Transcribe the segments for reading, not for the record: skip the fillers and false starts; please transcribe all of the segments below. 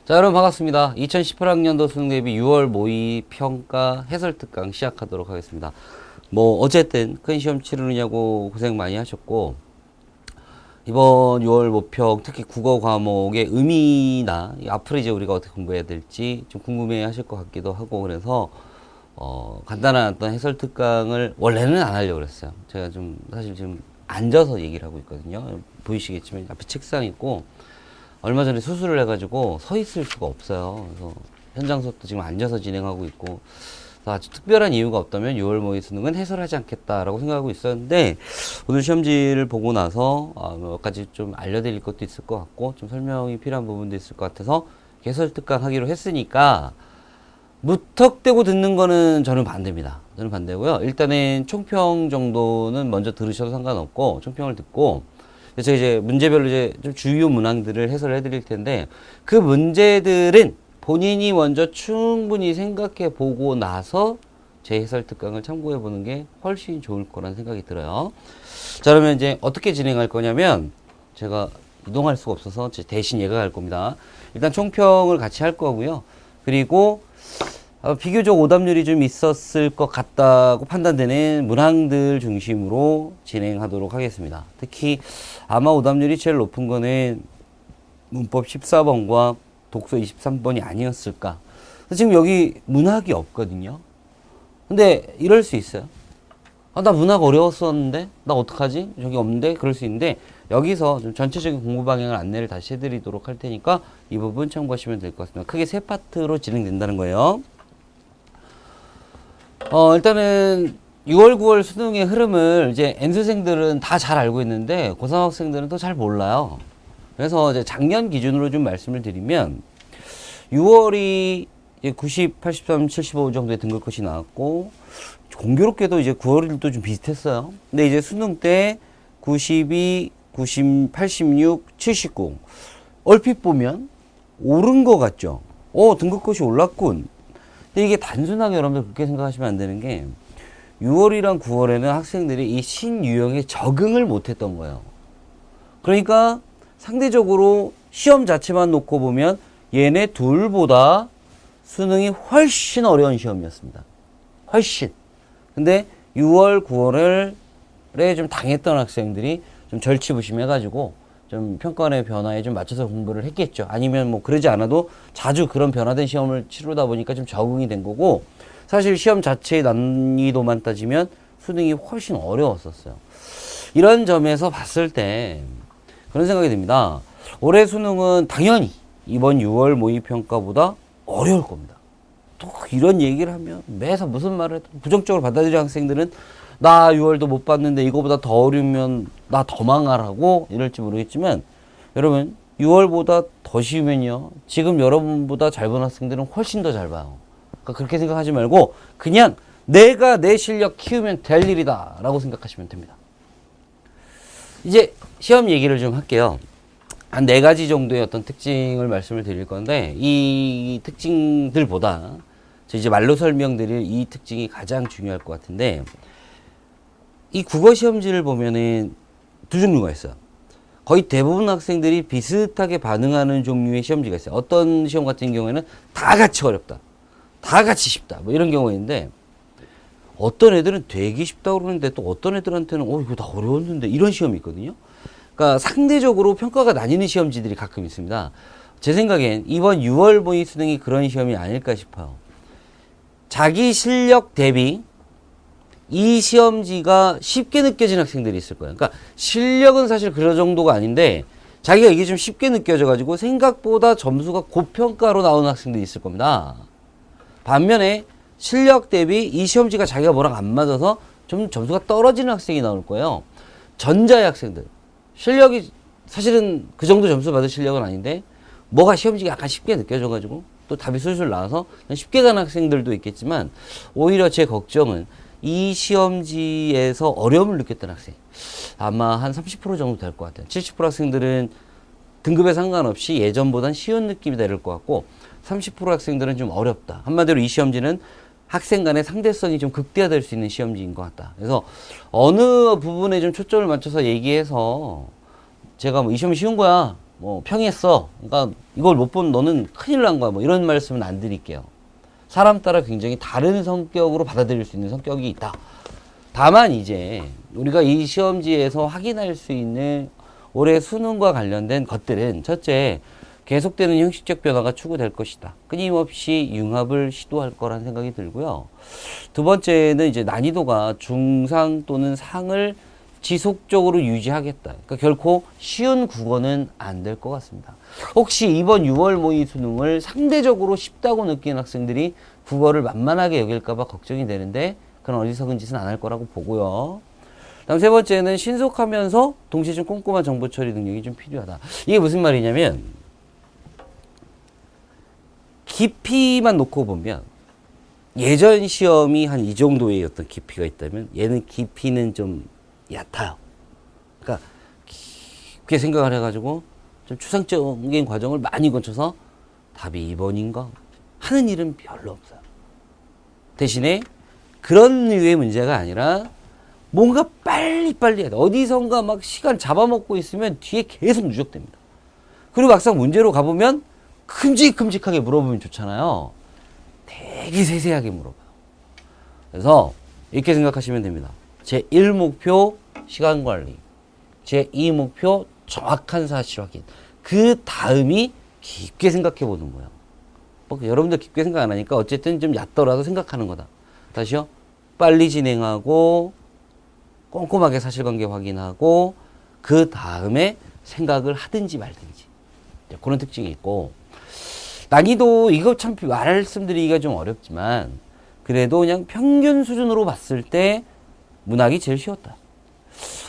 자, 여러분 반갑습니다. 2018학년도 수능 대비 6월 모의 평가 해설 특강 시작하도록 하겠습니다. 어쨌든 큰 시험 치르느냐고 고생 많이 하셨고, 이번 6월 모평 특히 국어 과목의 의미나 앞으로 이제 우리가 어떻게 공부해야 될지 좀 궁금해 하실 것 같기도 하고, 그래서 간단한 어떤 해설 특강을 원래는 안 하려고 그랬어요. 제가 사실 지금 앉아서 얘기를 하고 있거든요. 보이시겠지만 앞에 책상 있고, 얼마 전에 수술을 해가지고 서 있을 수가 없어요. 그래서 현장 수업도 지금 앉아서 진행하고 있고, 아주 특별한 이유가 없다면 6월 모의 수능은 해설하지 않겠다라고 생각하고 있었는데, 오늘 시험지를 보고 나서 몇 가지 좀 알려드릴 것도 있을 것 같고, 좀 설명이 필요한 부분도 있을 것 같아서 해설 특강 하기로 했으니까, 무턱대고 듣는 거는 저는 반대입니다. 저는 반대고요. 일단은 총평 정도는 먼저 들으셔도 상관없고, 총평을 듣고, 그래서 이제 문제별로 이제 좀 주요 문항들을 해설을 해드릴 텐데, 그 문제들은 본인이 먼저 충분히 생각해 보고 나서 제 해설 특강을 참고해 보는 게 훨씬 좋을 거라는 생각이 들어요. 자, 그러면 이제 어떻게 진행할 거냐면, 제가 이동할 수가 없어서 대신 얘가 할 겁니다. 일단 총평을 같이 할 거고요. 그리고 비교적 오답률이 좀 있었을 것 같다고 판단되는 문항들 중심으로 진행하도록 하겠습니다. 특히 아마 오답률이 제일 높은 거는 문법 14번과 독서 23번이 아니었을까. 지금 여기 문학이 없거든요. 근데 이럴 수 있어요. 나 문학 어려웠었는데? 나 어떡하지? 저기 없는데? 그럴 수 있는데, 여기서 좀 전체적인 공부 방향을 안내를 다시 해드리도록 할 테니까 이 부분 참고하시면 될 것 같습니다. 크게 세 파트로 진행된다는 거예요. 일단은 6월, 9월 수능의 흐름을 이제 N수생들은 다 잘 알고 있는데 고3 학생들은 또 잘 몰라요. 그래서 이제 작년 기준으로 좀 말씀을 드리면 6월이 이제 90, 83, 75 정도의 등급컷이 나왔고, 공교롭게도 이제 9월도 좀 비슷했어요. 근데 이제 수능 때 92, 90, 86, 79 얼핏 보면 오른 것 같죠? 등급컷이 올랐군. 근데 이게 단순하게 여러분들 그렇게 생각하시면 안 되는 게, 6월이랑 9월에는 학생들이 이 신유형에 적응을 못했던 거예요. 그러니까 상대적으로 시험 자체만 놓고 보면 얘네 둘보다 수능이 훨씬 어려운 시험이었습니다. 훨씬. 근데 6월, 9월에 좀 당했던 학생들이 좀 절치부심해가지고 좀 평가원의 변화에 좀 맞춰서 공부를 했겠죠. 아니면 그러지 않아도 자주 그런 변화된 시험을 치르다 보니까 좀 적응이 된 거고, 사실 시험 자체의 난이도만 따지면 수능이 훨씬 어려웠었어요. 이런 점에서 봤을 때 그런 생각이 듭니다. 올해 수능은 당연히 이번 6월 모의평가보다 어려울 겁니다. 또 이런 얘기를 하면 매사 무슨 말을 해도 부정적으로 받아들이는 학생들은 나 6월도 못 봤는데 이거보다 더 어려우면 나 더 망하라고 이럴지 모르겠지만, 여러분 6월보다 더 쉬우면요, 지금 여러분보다 잘 본 학생들은 훨씬 더 잘 봐요. 그러니까 그렇게 생각하지 말고 그냥 내가 내 실력 키우면 될 일이다 라고 생각하시면 됩니다. 이제 시험 얘기를 좀 할게요. 한 4가지 정도의 어떤 특징을 말씀을 드릴 건데, 이 특징들보다 이제 말로 설명드릴 이 특징이 가장 중요할 것 같은데, 이 국어 시험지를 보면은 두 종류가 있어요. 거의 대부분 학생들이 비슷하게 반응하는 종류의 시험지가 있어요. 어떤 시험 같은 경우에는 다 같이 어렵다, 다 같이 쉽다, 이런 경우가 있는데, 어떤 애들은 되게 쉽다고 그러는데 또 어떤 애들한테는 이거 다 어려웠는데, 이런 시험이 있거든요. 그러니까 상대적으로 평가가 나뉘는 시험지들이 가끔 있습니다. 제 생각엔 이번 6월 모의 수능이 그런 시험이 아닐까 싶어요. 자기 실력 대비 이 시험지가 쉽게 느껴지는 학생들이 있을 거예요. 그러니까 실력은 사실 그런 정도가 아닌데 자기가 이게 좀 쉽게 느껴져가지고 생각보다 점수가 고평가로 나오는 학생들이 있을 겁니다. 반면에 실력 대비 이 시험지가 자기가 뭐랑 안 맞아서 좀 점수가 떨어지는 학생이 나올 거예요. 전자의 학생들. 실력이 사실은 그 정도 점수 받을 실력은 아닌데 뭐가 시험지가 약간 쉽게 느껴져가지고 또 답이 술술 나와서 쉽게 가는 학생들도 있겠지만, 오히려 제 걱정은 이 시험지에서 어려움을 느꼈던 학생, 아마 한 30% 정도 될 것 같아요. 70% 학생들은 등급에 상관없이 예전보단 쉬운 느낌이 될 것 같고, 30% 학생들은 좀 어렵다. 한마디로 이 시험지는 학생 간의 상대성이 좀 극대화될 수 있는 시험지인 것 같다. 그래서 어느 부분에 좀 초점을 맞춰서 얘기해서 제가 이 시험이 쉬운 거야, 뭐 평했어. 그러니까 이걸 못 본 너는 큰일 난 거야. 뭐 이런 말씀은 안 드릴게요. 사람 따라 굉장히 다른 성격으로 받아들일 수 있는 성격이 있다. 다만 이제 우리가 이 시험지에서 확인할 수 있는 올해 수능과 관련된 것들은 첫째, 계속되는 형식적 변화가 추구될 것이다. 끊임없이 융합을 시도할 거란 생각이 들고요. 두 번째는 이제 난이도가 중상 또는 상을 지속적으로 유지하겠다. 그러니까 결코 쉬운 국어는 안 될 것 같습니다. 혹시 이번 6월 모의 수능을 상대적으로 쉽다고 느끼는 학생들이 국어를 만만하게 여길까봐 걱정이 되는데 그런 어리석은 짓은 안 할 거라고 보고요. 다음 세 번째는 신속하면서 동시에 좀 꼼꼼한 정보 처리 능력이 좀 필요하다. 이게 무슨 말이냐면 깊이만 놓고 보면 예전 시험이 한 이 정도의 어떤 깊이가 있다면 얘는 깊이는 좀 얕아요. 그러니까 깊게 생각을 해가지고 좀 추상적인 과정을 많이 거쳐서 답이 2번인가 하는 일은 별로 없어요. 대신에 그런 류의 문제가 아니라 뭔가 빨리빨리 해야 돼. 어디선가 막 시간 잡아먹고 있으면 뒤에 계속 누적됩니다. 그리고 막상 문제로 가보면 큼직큼직하게 물어보면 좋잖아요. 되게 세세하게 물어봐요. 그래서 이렇게 생각하시면 됩니다. 제1목표 시간관리, 제2목표 정확한 사실 확인. 그 다음이 깊게 생각해 보는 거예요. 뭐 여러분들 깊게 생각 안 하니까 어쨌든 좀 얕더라도 생각하는 거다. 다시요. 빨리 진행하고 꼼꼼하게 사실관계 확인하고 그 다음에 생각을 하든지 말든지. 그런 특징이 있고 난이도 이거 참 말씀드리기가 좀 어렵지만 그래도 그냥 평균 수준으로 봤을 때 문학이 제일 쉬웠다.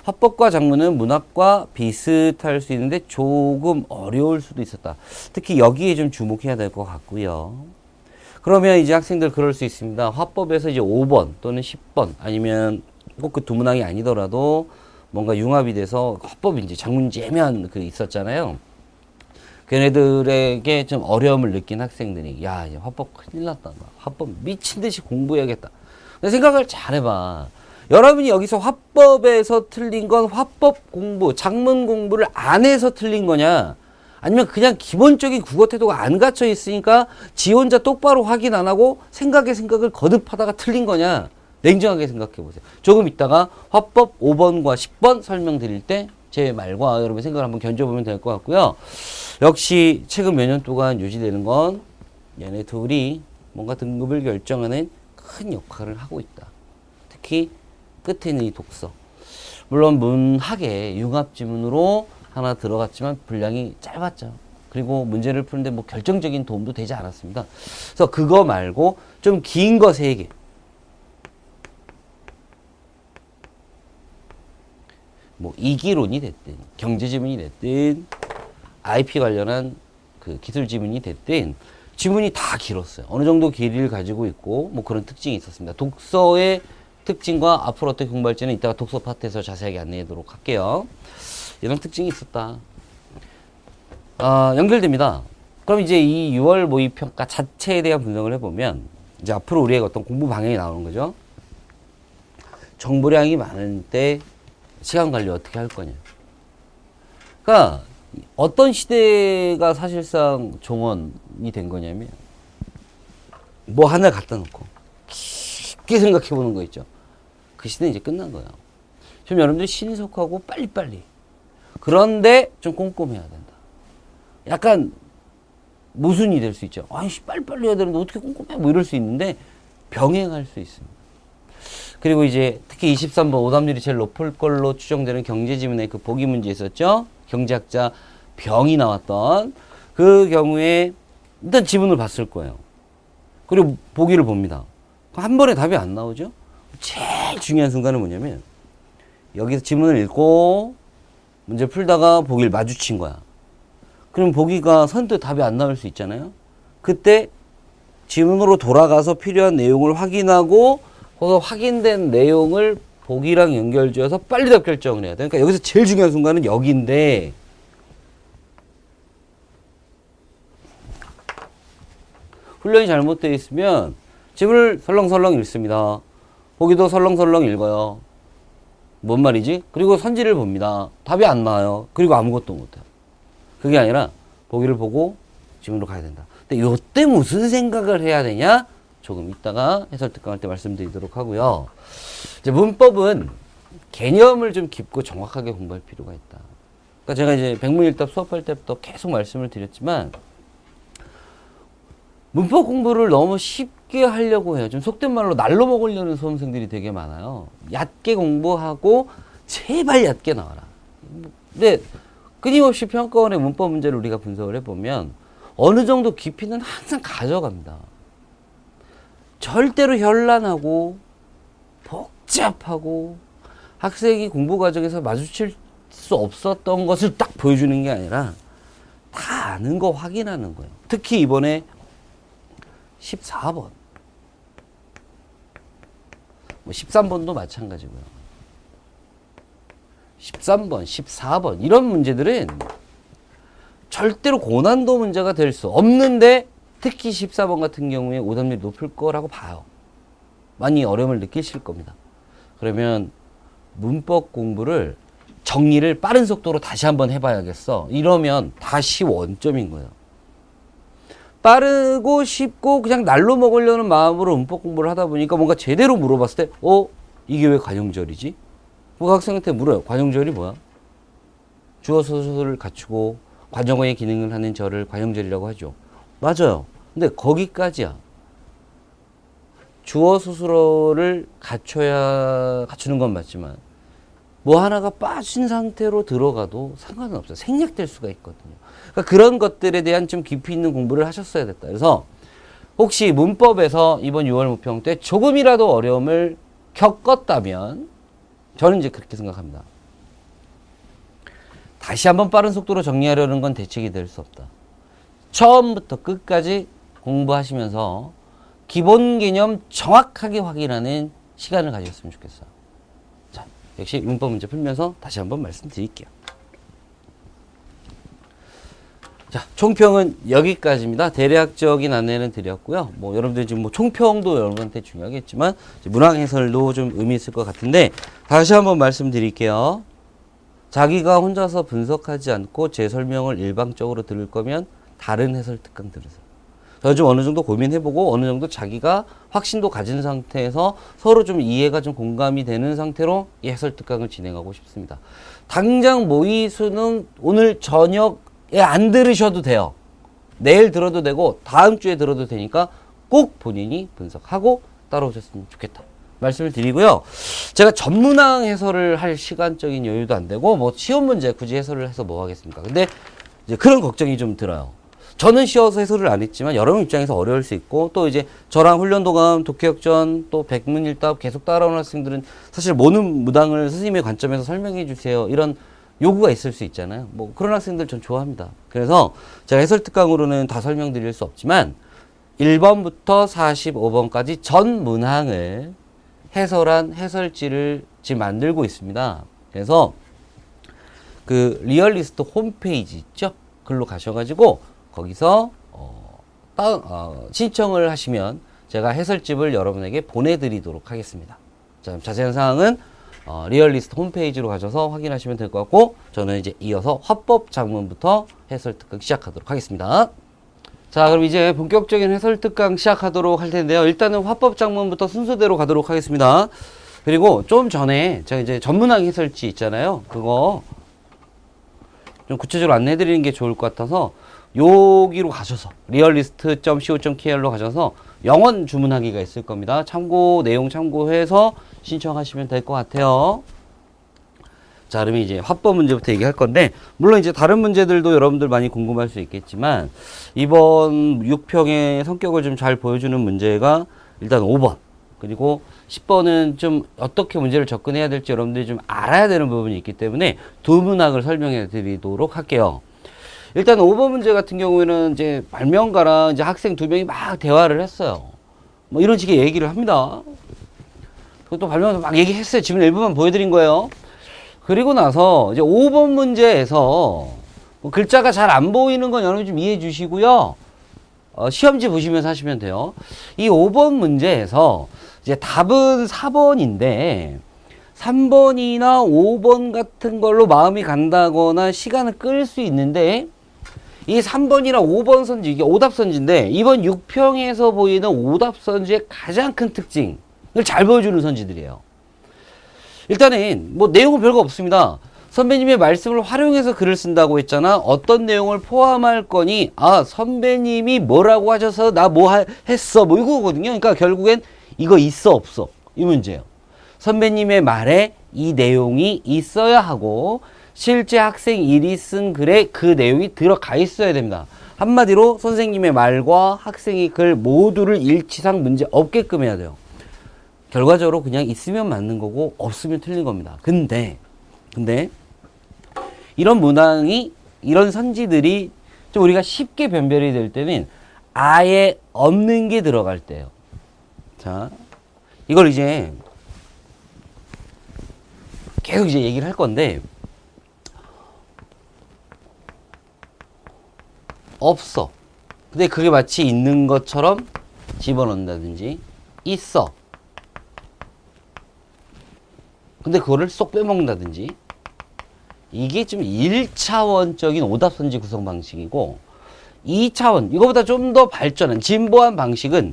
화법과 작문은 문학과 비슷할 수 있는데 조금 어려울 수도 있었다. 특히 여기에 좀 주목해야 될 것 같고요. 그러면 이제 학생들 그럴 수 있습니다. 화법에서 이제 5번 또는 10번 아니면 꼭 그 두 문항이 아니더라도 뭔가 융합이 돼서 화법이 이제 작문지 애매한 그 있었잖아요. 걔네들에게 좀 어려움을 느낀 학생들이 야, 이제 화법 큰일 났다. 화법 미친 듯이 공부해야겠다. 근데 생각을 잘 해봐. 여러분이 여기서 화법에서 틀린 건 화법 공부, 작문 공부를 안 해서 틀린 거냐? 아니면 그냥 기본적인 국어 태도가 안 갖춰 있으니까 지 혼자 똑바로 확인 안 하고 생각을 거듭하다가 틀린 거냐? 냉정하게 생각해 보세요. 조금 있다가 화법 5번과 10번 설명드릴 때 제 말과 여러분 생각을 한번 견뎌보면 될 것 같고요. 역시 최근 몇 년 동안 유지되는 건 얘네 둘이 뭔가 등급을 결정하는 큰 역할을 하고 있다. 특히 끝에 있는 이 독서. 물론 문학의 융합지문으로 하나 들어갔지만 분량이 짧았죠. 그리고 문제를 푸는데 뭐 결정적인 도움도 되지 않았습니다. 그래서 그거 말고 좀 긴 거 3개. 뭐 이기론이 됐든 경제지문이 됐든 IP 관련한 그 기술지문이 됐든 지문이 다 길었어요. 어느 정도 길이를 가지고 있고 뭐 그런 특징이 있었습니다. 독서의 특징과 앞으로 어떻게 공부할지는 이따가 독서 파트에서 자세하게 안내하도록 할게요. 이런 특징이 있었다. 연결됩니다. 그럼 이제 이 6월 모의평가 자체에 대한 분석을 해보면 이제 앞으로 우리의 어떤 공부 방향이 나오는 거죠. 정보량이 많을 때 시간 관리 어떻게 할 거냐. 그러니까 어떤 시대가 사실상 종언이 된 거냐면 뭐 하나 갖다 놓고 깊게 생각해 보는 거 있죠. 그 시대는 이제 끝난 거예요. 좀 여러분들이 신속하고 빨리빨리. 그런데 좀 꼼꼼해야 된다. 약간 모순이 될 수 있죠. 아이씨 빨리빨리 해야 되는데 어떻게 꼼꼼해? 뭐 이럴 수 있는데 병행할 수 있습니다. 그리고 이제 특히 23번 오답률이 제일 높을 걸로 추정되는 경제지문의 그 보기 문제 있었죠. 경제학자 병이 나왔던 그 경우에 일단 지문을 봤을 거예요. 그리고 보기를 봅니다. 한 번에 답이 안 나오죠. 제일 중요한 순간은 뭐냐면 여기서 지문을 읽고 문제 풀다가 보기를 마주친 거야. 그럼 보기가 선뜻 답이 안 나올 수 있잖아요. 그때 지문으로 돌아가서 필요한 내용을 확인하고 거기서 확인된 내용을 보기랑 연결지어서 빨리 답 결정을 해야 돼. 그러니까 여기서 제일 중요한 순간은 여기인데 훈련이 잘못되어 있으면 지문을 설렁설렁 읽습니다. 보기도 설렁설렁 읽어요. 뭔 말이지? 그리고 선지를 봅니다. 답이 안 나와요. 그리고 아무것도 못해요. 그게 아니라 보기를 보고 지문으로 가야 된다. 근데 요때 무슨 생각을 해야 되냐? 조금 이따가 해설 특강할 때 말씀드리도록 하고요. 이제 문법은 개념을 좀 깊고 정확하게 공부할 필요가 있다. 그러니까 제가 이제 백문일답 수업할 때부터 계속 말씀을 드렸지만 문법 공부를 너무 쉽게 하려고 해요. 좀 속된 말로 날로 먹으려는 수험생들이 되게 많아요. 얕게 공부하고 제발 얕게 나와라. 근데 끊임없이 평가원의 문법 문제를 우리가 분석을 해보면 어느 정도 깊이는 항상 가져갑니다. 절대로 현란하고 복잡하고 학생이 공부 과정에서 마주칠 수 없었던 것을 딱 보여주는 게 아니라 다 아는 거 확인하는 거예요. 특히 이번에 14번, 뭐 13번도 마찬가지고요. 13번, 14번 이런 문제들은 절대로 고난도 문제가 될 수 없는데 특히 14번 같은 경우에 오답률이 높을 거라고 봐요. 많이 어려움을 느끼실 겁니다. 그러면 문법 공부를 정리를 빠른 속도로 다시 한번 해봐야겠어. 이러면 다시 원점인 거예요. 빠르고 쉽고 그냥 날로 먹으려는 마음으로 문법 공부를 하다 보니까 뭔가 제대로 물어봤을 때 이게 왜 관용절이지? 그 학생한테 물어요. 관용절이 뭐야? 주어 소설을 갖추고 관용어의 기능을 하는 절을 관용절이라고 하죠. 맞아요. 근데 거기까지야. 주어 수술어를 갖추는 건 맞지만 뭐 하나가 빠진 상태로 들어가도 상관은 없어요. 생략될 수가 있거든요. 그러니까 그런 것들에 대한 좀 깊이 있는 공부를 하셨어야 됐다. 그래서 혹시 문법에서 이번 6월 모평 때 조금이라도 어려움을 겪었다면 저는 이제 그렇게 생각합니다. 다시 한번 빠른 속도로 정리하려는 건 대책이 될 수 없다. 처음부터 끝까지 공부하시면서 기본 개념 정확하게 확인하는 시간을 가졌으면 좋겠어요. 자, 역시 문법 문제 풀면서 다시 한번 말씀드릴게요. 자, 총평은 여기까지입니다. 대략적인 안내는 드렸고요. 뭐 여러분들 지금 뭐 총평도 여러분한테 중요하겠지만 문학 해설도 좀 의미 있을 것 같은데 다시 한번 말씀드릴게요. 자기가 혼자서 분석하지 않고 제 설명을 일방적으로 들을 거면 다른 해설 특강 들으세요. 저 좀 어느 정도 고민해보고 어느 정도 자기가 확신도 가진 상태에서 서로 좀 이해가 좀 공감이 되는 상태로 이 해설 특강을 진행하고 싶습니다. 당장 모의 수능 오늘 저녁에 안 들으셔도 돼요. 내일 들어도 되고 다음 주에 들어도 되니까 꼭 본인이 분석하고 따라오셨으면 좋겠다. 말씀을 드리고요. 제가 전문항 해설을 할 시간적인 여유도 안 되고 뭐 시험 문제 굳이 해설을 해서 뭐 하겠습니까? 근데 이제 그런 걱정이 좀 들어요. 저는 쉬어서 해설을 안 했지만 여러분 입장에서 어려울 수 있고 또 이제 저랑 훈련도감, 독해역전, 또 백문일답 계속 따라오는 학생들은 사실 모든 무당을 선생님의 관점에서 설명해 주세요. 이런 요구가 있을 수 있잖아요. 뭐 그런 학생들 전 좋아합니다. 그래서 제가 해설 특강으로는 다 설명드릴 수 없지만 1번부터 45번까지 전 문항을 해설한 해설지를 지금 만들고 있습니다. 그래서 그 리얼리스트 홈페이지 있죠? 글로 가셔가지고 거기서 신청을 하시면 제가 해설집을 여러분에게 보내드리도록 하겠습니다. 자, 자세한 사항은 리얼리스트 홈페이지로 가셔서 확인하시면 될 것 같고 저는 이제 이어서 화법 작문부터 해설 특강 시작하도록 하겠습니다. 자, 그럼 이제 본격적인 해설 특강 시작하도록 할 텐데요. 일단은 화법 작문부터 순서대로 가도록 하겠습니다. 그리고 좀 전에 제가 이제 전문학 해설지 있잖아요. 그거 좀 구체적으로 안내해 드리는 게 좋을 것 같아서 여기로 가셔서 realist.co.kr로 가셔서 영원 주문하기가 있을 겁니다. 내용 참고해서 신청하시면 될 것 같아요. 자, 그러면 이제 화법 문제부터 얘기할 건데 물론 이제 다른 문제들도 여러분들 많이 궁금할 수 있겠지만 이번 6평의 성격을 좀 잘 보여주는 문제가 일단 5번 그리고 10번은 좀 어떻게 문제를 접근해야 될지 여러분들이 좀 알아야 되는 부분이 있기 때문에 두 문학을 설명해 드리도록 할게요. 일단 5번 문제 같은 경우에는 이제 발명가랑 이제 학생 두 명이 막 대화를 했어요. 뭐 이런 식의 얘기를 합니다. 또 발명가 막 얘기했어요. 지금 일부만 보여드린 거예요. 그리고 나서 이제 5번 문제에서 뭐 글자가 잘 안 보이는 건 여러분 좀 이해해 주시고요. 시험지 보시면서 하시면 돼요. 이 5번 문제에서 이제 답은 4번인데 3번이나 5번 같은 걸로 마음이 간다거나 시간을 끌 수 있는데 이 3번이랑 5번 선지, 이게 오답선지인데, 이번 6평에서 보이는 오답선지의 가장 큰 특징을 잘 보여주는 선지들이에요. 일단은, 뭐, 내용은 별거 없습니다. 선배님의 말씀을 활용해서 글을 쓴다고 했잖아. 어떤 내용을 포함할 거니, 아, 선배님이 뭐라고 하셔서 나 뭐 했어. 뭐 이거거든요. 그러니까 결국엔 이거 있어, 없어. 이 문제예요. 선배님의 말에 이 내용이 있어야 하고, 실제 학생 1이 쓴 글에 그 내용이 들어가 있어야 됩니다. 한마디로 선생님의 말과 학생의 글 모두를 일치상 문제 없게끔 해야 돼요. 결과적으로 그냥 있으면 맞는 거고 없으면 틀린 겁니다. 근데 이런 문항이, 이런 선지들이 좀 우리가 쉽게 변별이 될 때는 아예 없는 게 들어갈 때예요. 자, 이걸 이제 계속 이제 얘기를 할 건데, 없어. 근데 그게 마치 있는 것처럼 집어넣는다든지, 있어. 근데 그거를 쏙 빼먹는다든지, 이게 좀 1차원적인 오답선지 구성 방식이고, 2차원, 이거보다 좀 더 발전한, 진보한 방식은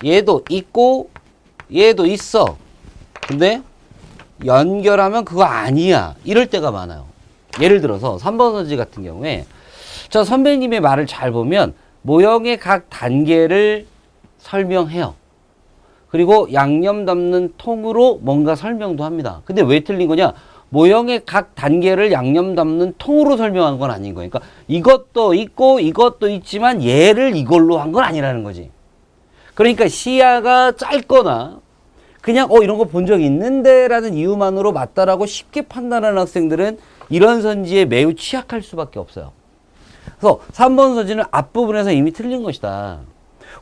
얘도 있고, 얘도 있어. 근데 연결하면 그거 아니야. 이럴 때가 많아요. 예를 들어서 3번 선지 같은 경우에, 자, 선배님의 말을 잘 보면 모형의 각 단계를 설명해요. 그리고 양념 담는 통으로 뭔가 설명도 합니다. 근데 왜 틀린 거냐? 모형의 각 단계를 양념 담는 통으로 설명한 건 아닌 거예요. 그러니까 이것도 있고 이것도 있지만 얘를 이걸로 한 건 아니라는 거지. 그러니까 시야가 짧거나 그냥 이런 거 본 적 있는데 라는 이유만으로 맞다라고 쉽게 판단하는 학생들은 이런 선지에 매우 취약할 수밖에 없어요. 그래서 3번 선지는 앞부분에서 이미 틀린 것이다.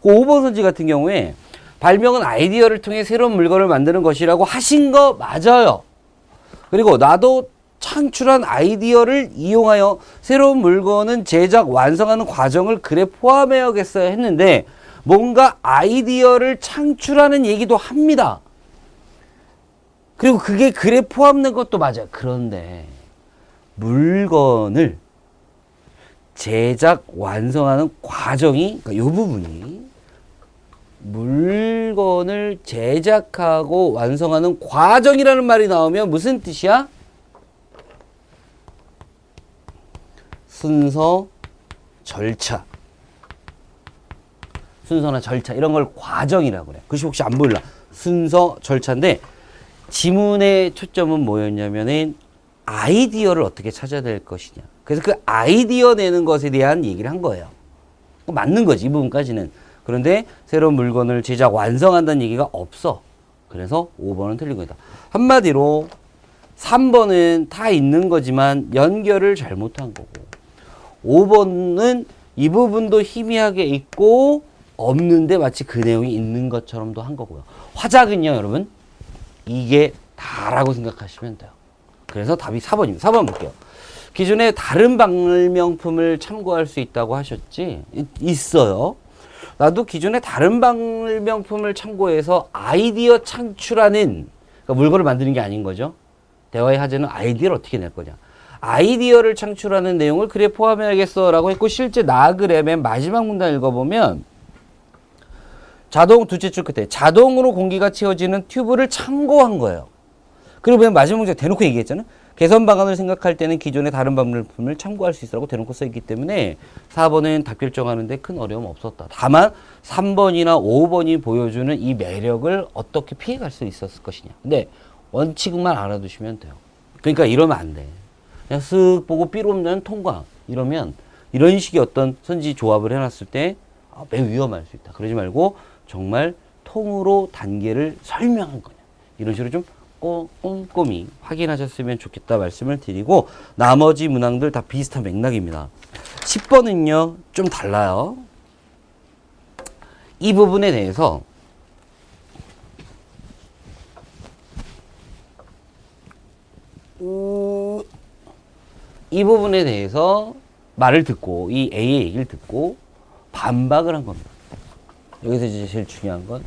5번 선지 같은 경우에 발명은 아이디어를 통해 새로운 물건을 만드는 것이라고 하신 거 맞아요. 그리고 나도 창출한 아이디어를 이용하여 새로운 물건은 제작, 완성하는 과정을 글에 포함해야겠어야 했는데 뭔가 아이디어를 창출하는 얘기도 합니다. 그리고 그게 글에 포함된 것도 맞아요. 그런데 물건을 제작, 완성하는 과정이, 그러니까 이 부분이 물건을 제작하고 완성하는 과정이라는 말이 나오면 무슨 뜻이야? 순서, 절차. 순서나 절차 이런 걸 과정이라고 그래. 글씨 혹시 안 보일라. 순서, 절차인데 지문의 초점은 뭐였냐면은 아이디어를 어떻게 찾아야 될 것이냐. 그래서 그 아이디어 내는 것에 대한 얘기를 한 거예요. 맞는 거지, 이 부분까지는. 그런데 새로운 물건을 제작, 완성한다는 얘기가 없어. 그래서 5번은 틀린 거다. 한마디로 3번은 다 있는 거지만 연결을 잘못한 거고, 5번은 이 부분도 희미하게 있고 없는데 마치 그 내용이 있는 것처럼도 한 거고요. 화작은요, 여러분, 이게 다라고 생각하시면 돼요. 그래서 답이 4번입니다. 4번 볼게요. 기존에 다른 발명품을 참고할 수 있다고 하셨지? 있어요. 나도 기존에 다른 발명품을 참고해서 아이디어 창출하는, 그러니까 물건을 만드는 게 아닌 거죠. 대화의 하재는 아이디어를 어떻게 낼 거냐. 아이디어를 창출하는 내용을 글에 포함해야겠어 라고 했고, 실제 나글의 맨 마지막 문단 읽어보면 자동, 둘째 줄 끝에 자동으로 공기가 채워지는 튜브를 참고한 거예요. 그리고 맨 마지막 문제 대놓고 얘기했잖아요. 개선 방안을 생각할 때는 기존의 다른 발명품을 참고할 수 있으라고 대놓고 써있기 때문에 4번은 답 결정하는데 큰 어려움 없었다. 다만 3번이나 5번이 보여주는 이 매력을 어떻게 피해갈 수 있었을 것이냐. 근데 원칙만 알아두시면 돼요. 그러니까 이러면 안 돼. 그냥 쓱 보고 삐로 없는 통과 이러면 이런 식의 어떤 선지 조합을 해놨을 때 매우 위험할 수 있다. 그러지 말고 정말 통으로 단계를 설명한 거냐. 이런 식으로 좀 꼼꼼히 확인하셨으면 좋겠다 말씀을 드리고, 나머지 문항들 다 비슷한 맥락입니다. 10번은요 좀 달라요. 이 부분에 대해서 말을 듣고, 이 A의 얘기를 듣고 반박을 한 겁니다. 여기서 이제 제일 중요한 건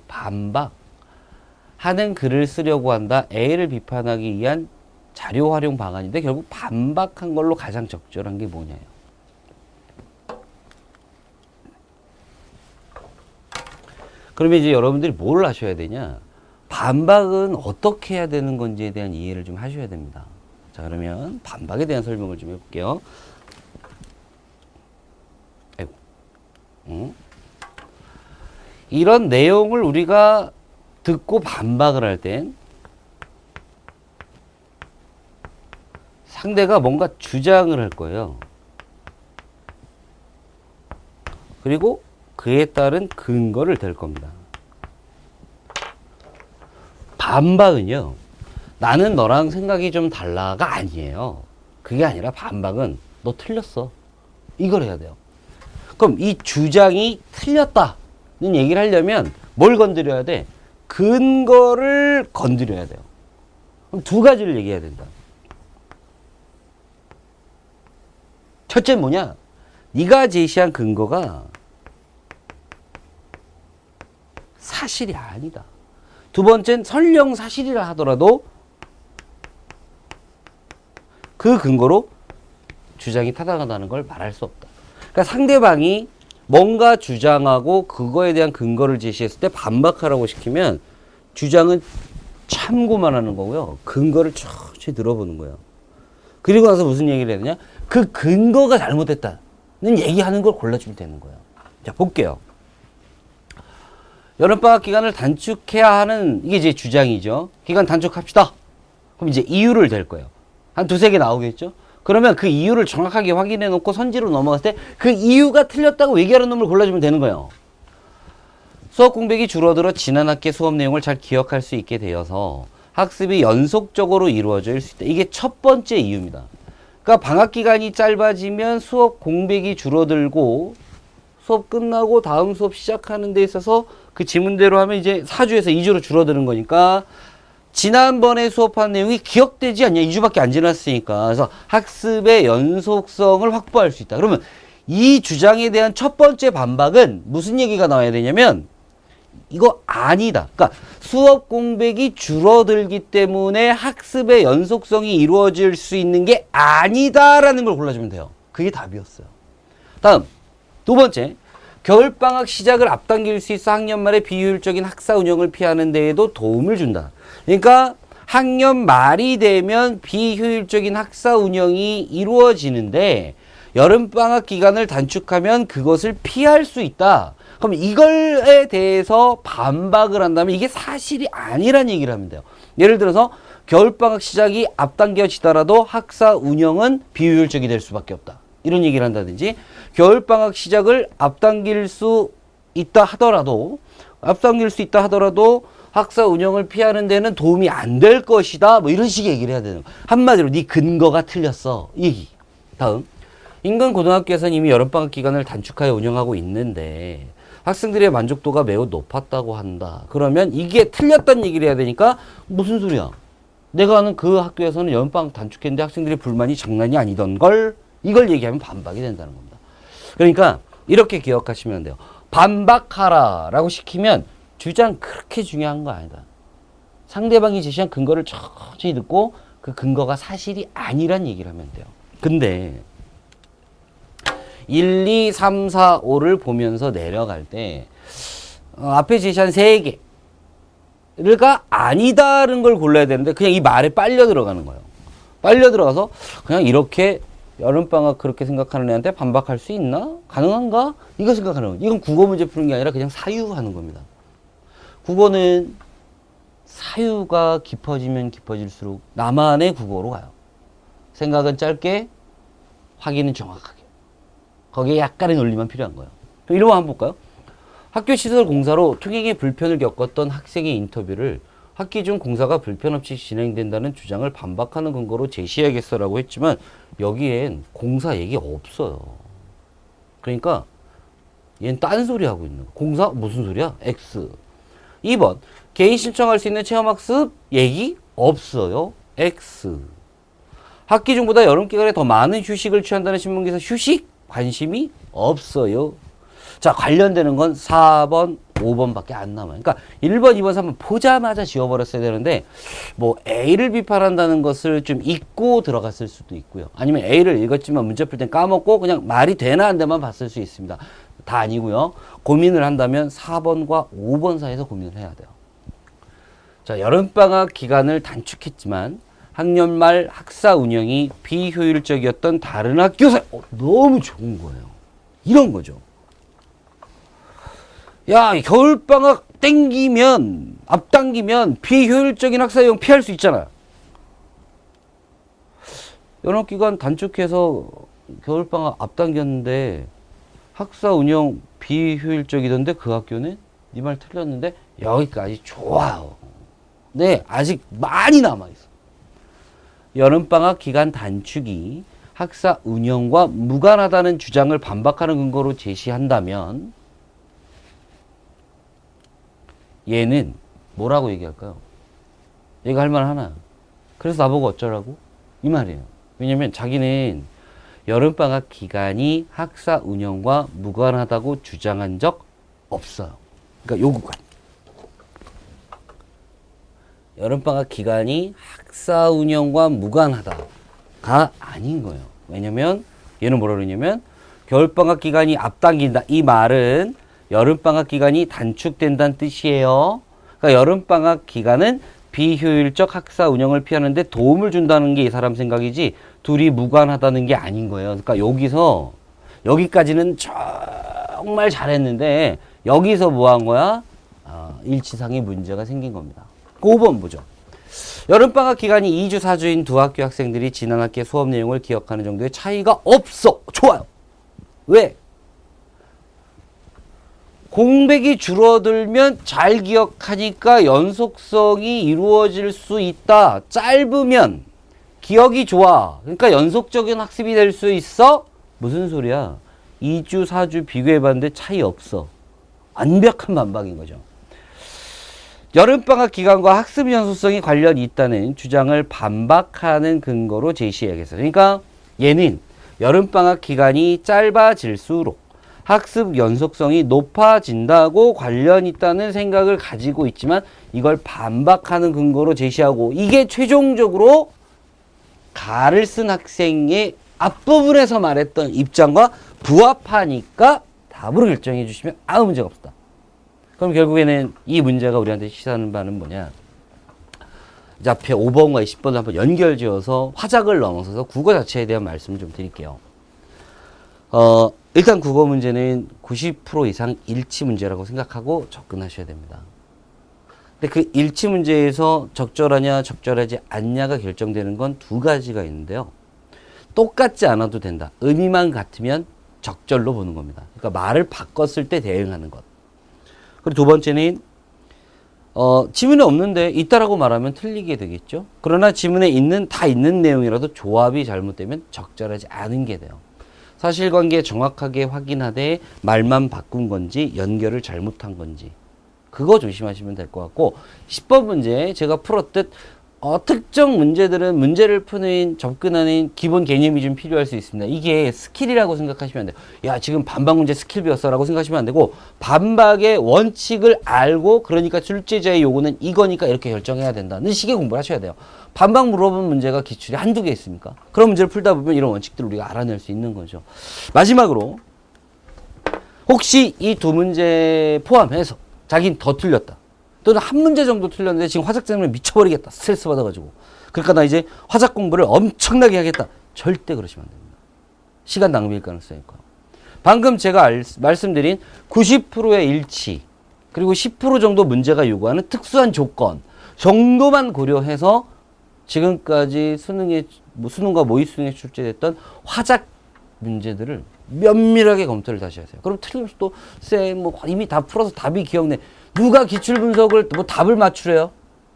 반박. 하는 글을 쓰려고 한다. A를 비판하기 위한 자료 활용 방안인데 결국 반박한 걸로 가장 적절한 게 뭐냐요. 그러면 이제 여러분들이 뭘 하셔야 되냐? 반박은 어떻게 해야 되는 건지에 대한 이해를 좀 하셔야 됩니다. 자, 그러면 반박에 대한 설명을 좀 해볼게요. 아이고. 이런 내용을 우리가 듣고 반박을 할 땐 상대가 뭔가 주장을 할 거예요. 그리고 그에 따른 근거를 댈 겁니다. 반박은요, 나는 너랑 생각이 좀 달라가 아니에요. 그게 아니라 반박은 너 틀렸어. 이걸 해야 돼요. 그럼 이 주장이 틀렸다는 얘기를 하려면 뭘 건드려야 돼? 근거를 건드려야 돼요. 그럼 두 가지를 얘기해야 된다. 첫째 뭐냐? 네가 제시한 근거가 사실이 아니다. 두 번째는 설령 사실이라 하더라도 그 근거로 주장이 타당하다는 걸 말할 수 없다. 그러니까 상대방이 뭔가 주장하고 그거에 대한 근거를 제시했을 때 반박하라고 시키면 주장은 참고만 하는 거고요. 근거를 천천히 들어보는 거예요. 그리고 나서 무슨 얘기를 해야 되냐? 그 근거가 잘못됐다는 얘기하는 걸 골라주면 되는 거예요. 자, 볼게요. 여름방학 기간을 단축해야 하는, 이게 이제 주장이죠. 기간 단축합시다. 그럼 이제 이유를 댈 거예요. 한 두세 개 나오겠죠? 그러면 그 이유를 정확하게 확인해 놓고 선지로 넘어갔을 때 그 이유가 틀렸다고 얘기하는 놈을 골라주면 되는 거예요. 수업 공백이 줄어들어 지난 학기 수업 내용을 잘 기억할 수 있게 되어서 학습이 연속적으로 이루어질 수 있다. 이게 첫 번째 이유입니다. 그러니까 방학 기간이 짧아지면 수업 공백이 줄어들고 수업 끝나고 다음 수업 시작하는 데 있어서 그 지문대로 하면 이제 4주에서 2주로 줄어드는 거니까 지난번에 수업한 내용이 기억되지 않냐. 2주밖에 안 지났으니까. 그래서 학습의 연속성을 확보할 수 있다. 그러면 이 주장에 대한 첫 번째 반박은 무슨 얘기가 나와야 되냐면 이거 아니다. 그러니까 수업 공백이 줄어들기 때문에 학습의 연속성이 이루어질 수 있는 게 아니다라는 걸 골라주면 돼요. 그게 답이었어요. 다음 두 번째, 겨울방학 시작을 앞당길 수 있어 학년 말에 비효율적인 학사 운영을 피하는 데에도 도움을 준다. 그러니까 학년 말이 되면 비효율적인 학사 운영이 이루어지는데 여름방학 기간을 단축하면 그것을 피할 수 있다. 그럼 이걸에 대해서 반박을 한다면 이게 사실이 아니란 얘기를 하면 돼요. 예를 들어서 겨울방학 시작이 앞당겨지더라도 학사 운영은 비효율적이 될 수밖에 없다. 이런 얘기를 한다든지 겨울방학 시작을 앞당길 수 있다 하더라도 학사 운영을 피하는 데는 도움이 안 될 것이다. 뭐 이런 식의 얘기를 해야 되는 거예요. 한마디로 네 근거가 틀렸어. 이 얘기. 다음. 인근 고등학교에서는 이미 여름방학 기간을 단축하여 운영하고 있는데 학생들의 만족도가 매우 높았다고 한다. 그러면 이게 틀렸다는 얘기를 해야 되니까 무슨 소리야? 내가 아는 그 학교에서는 여름방학 단축했는데 학생들의 불만이 장난이 아니던 걸 이걸 얘기하면 반박이 된다는 겁니다. 그러니까 이렇게 기억하시면 돼요. 반박하라 라고 시키면 주장 그렇게 중요한 거 아니다. 상대방이 제시한 근거를 천천히 듣고 그 근거가 사실이 아니란 얘기를 하면 돼요. 근데 1, 2, 3, 4, 5를 보면서 내려갈 때 앞에 제시한 3개가 아니다라는 걸 골라야 되는데 그냥 이 말에 빨려 들어가는 거예요. 빨려 들어가서 그냥 이렇게 여름방학 그렇게 생각하는 애한테 반박할 수 있나? 가능한가? 이거 생각하는 거예요. 이건 국어 문제 푸는 게 아니라 그냥 사유하는 겁니다. 국어는 사유가 깊어지면 깊어질수록 나만의 국어로 가요. 생각은 짧게, 확인은 정확하게. 거기에 약간의 논리만 필요한 거예요. 그럼 이런 거 한번 볼까요? 학교 시설 공사로 통행에 불편을 겪었던 학생의 인터뷰를 학기 중 공사가 불편 없이 진행된다는 주장을 반박하는 근거로 제시해야겠어라고 했지만 여기엔 공사 얘기 없어요. 그러니까 얘는 딴소리 하고 있는 거야. 공사 무슨 소리야? X. 2번 개인 신청할 수 있는 체험학습 얘기 없어요. X. 학기 중보다 여름기간에 더 많은 휴식을 취한다는 신문기사 휴식? 관심이 없어요. 자, 관련되는 건 4번, 5번밖에 안 남아요. 그러니까 1번, 2번, 3번 보자마자 지워버렸어야 되는데 뭐 A를 비판한다는 것을 좀 잊고 들어갔을 수도 있고요. 아니면 A를 읽었지만 문제 풀 땐 까먹고 그냥 말이 되나 안 되만 봤을 수 있습니다. 다 아니고요. 고민을 한다면 4번과 5번 사이에서 고민을 해야 돼요. 자, 여름방학 기간을 단축했지만 학년 말 학사 운영이 비효율적이었던 다른 학교 너무 좋은 거예요. 이런 거죠. 야, 겨울방학 땡기면, 앞당기면 비효율적인 학사 운영 피할 수 있잖아. 연합기간 단축해서 겨울방학 앞당겼는데 학사 운영 비효율적이던데 그 학교는 네 말 틀렸는데 여기까지 좋아요. 네, 아직 많이 남아있어. 여름방학 기간 단축이 학사 운영과 무관하다는 주장을 반박하는 근거로 제시한다면 얘는 뭐라고 얘기할까요? 얘가 할 말 하나. 그래서 나보고 어쩌라고? 이 말이에요. 왜냐면 자기는 여름방학 기간이 학사 운영과 무관하다고 주장한 적 없어요. 그러니까 요 구간. 여름방학 기간이 학사 운영과 무관하다가 아닌 거예요. 왜냐면 얘는 뭐라 그러냐면 겨울방학 기간이 앞당긴다. 이 말은 여름방학 기간이 단축된다는 뜻이에요. 그러니까 여름방학 기간은 비효율적 학사 운영을 피하는데 도움을 준다는 게 이 사람 생각이지 둘이 무관하다는 게 아닌 거예요. 그러니까 여기서 여기까지는 정말 잘했는데 여기서 뭐 한 거야? 일치상의 문제가 생긴 겁니다. 5번 보죠. 여름방학 기간이 2주, 4주인 두 학교 학생들이 지난 학기 수업 내용을 기억하는 정도의 차이가 없어. 좋아요. 왜? 공백이 줄어들면 잘 기억하니까 연속성이 이루어질 수 있다. 짧으면 기억이 좋아. 그러니까 연속적인 학습이 될 수 있어? 무슨 소리야? 2주, 4주 비교해봤는데 차이 없어. 완벽한 반박인 거죠. 여름방학 기간과 학습 연속성이 관련이 있다는 주장을 반박하는 근거로 제시해야겠어요. 그러니까 얘는 여름방학 기간이 짧아질수록 학습 연속성이 높아진다고 관련이 있다는 생각을 가지고 있지만 이걸 반박하는 근거로 제시하고 이게 최종적으로 가를 쓴 학생의 앞부분에서 말했던 입장과 부합하니까 답으로 결정해 주시면 아무 문제가 없다. 그럼 결국에는 이 문제가 우리한테 시사하는 바는 뭐냐. 이제 앞에 5번과 20번을 한번 연결지어서 화작을 넘어서서 국어 자체에 대한 말씀을 좀 드릴게요. 일단 국어 문제는 90% 이상 일치 문제라고 생각하고 접근하셔야 됩니다. 근데 그 일치 문제에서 적절하냐 적절하지 않냐가 결정되는 건 두 가지가 있는데요. 똑같지 않아도 된다. 의미만 같으면 적절로 보는 겁니다. 그러니까 말을 바꿨을 때 대응하는 것. 그리고 두 번째는 지문에 없는데 있다라고 말하면 틀리게 되겠죠. 그러나 지문에 다 있는 내용이라도 조합이 잘못되면 적절하지 않은 게 돼요. 사실관계 정확하게 확인하되 말만 바꾼 건지 연결을 잘못한 건지 그거 조심하시면 될 것 같고 10번 문제 제가 풀었듯 특정 문제들은 문제를 푸는 접근하는 기본 개념이 좀 필요할 수 있습니다. 이게 스킬이라고 생각하시면 안 돼요. 야 지금 반박 문제 스킬 배웠어 라고 생각하시면 안 되고 반박의 원칙을 알고 그러니까 출제자의 요구는 이거니까 이렇게 결정해야 된다는 식의 공부를 하셔야 돼요. 반박 물어본 문제가 기출이 한두 개 있습니까? 그런 문제를 풀다 보면 이런 원칙들을 우리가 알아낼 수 있는 거죠. 마지막으로 혹시 이 두 문제 포함해서 자기는 더 틀렸다. 또는 한 문제 정도 틀렸는데 지금 화작 때문에 미쳐버리겠다. 스트레스 받아가지고. 그러니까 나 이제 화작 공부를 엄청나게 하겠다. 절대 그러시면 안 됩니다. 시간 낭비일 가능성이 있고요. 방금 제가 말씀드린 90%의 일치 그리고 10% 정도 문제가 요구하는 특수한 조건 정도만 고려해서 지금까지 수능과 모의 수능에 출제됐던 화작 문제들을 면밀하게 검토를 다시 하세요. 그럼 틀리면 또 이미 다 풀어서 답이 기억내. 누가 기출 분석을 답을 맞추래요?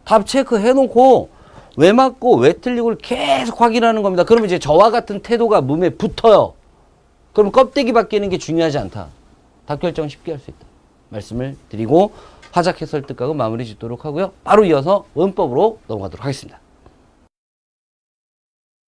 답 체크해 놓고 왜 맞고 왜 틀리고를 계속 확인하는 겁니다. 그러면 이제 저와 같은 태도가 몸에 붙어요. 그럼 껍데기 바뀌는 게 중요하지 않다. 답 결정 쉽게 할 수 있다. 말씀을 드리고 화작 해설 뜻각은 마무리 짓도록 하고요. 바로 이어서 원법으로 넘어가도록 하겠습니다.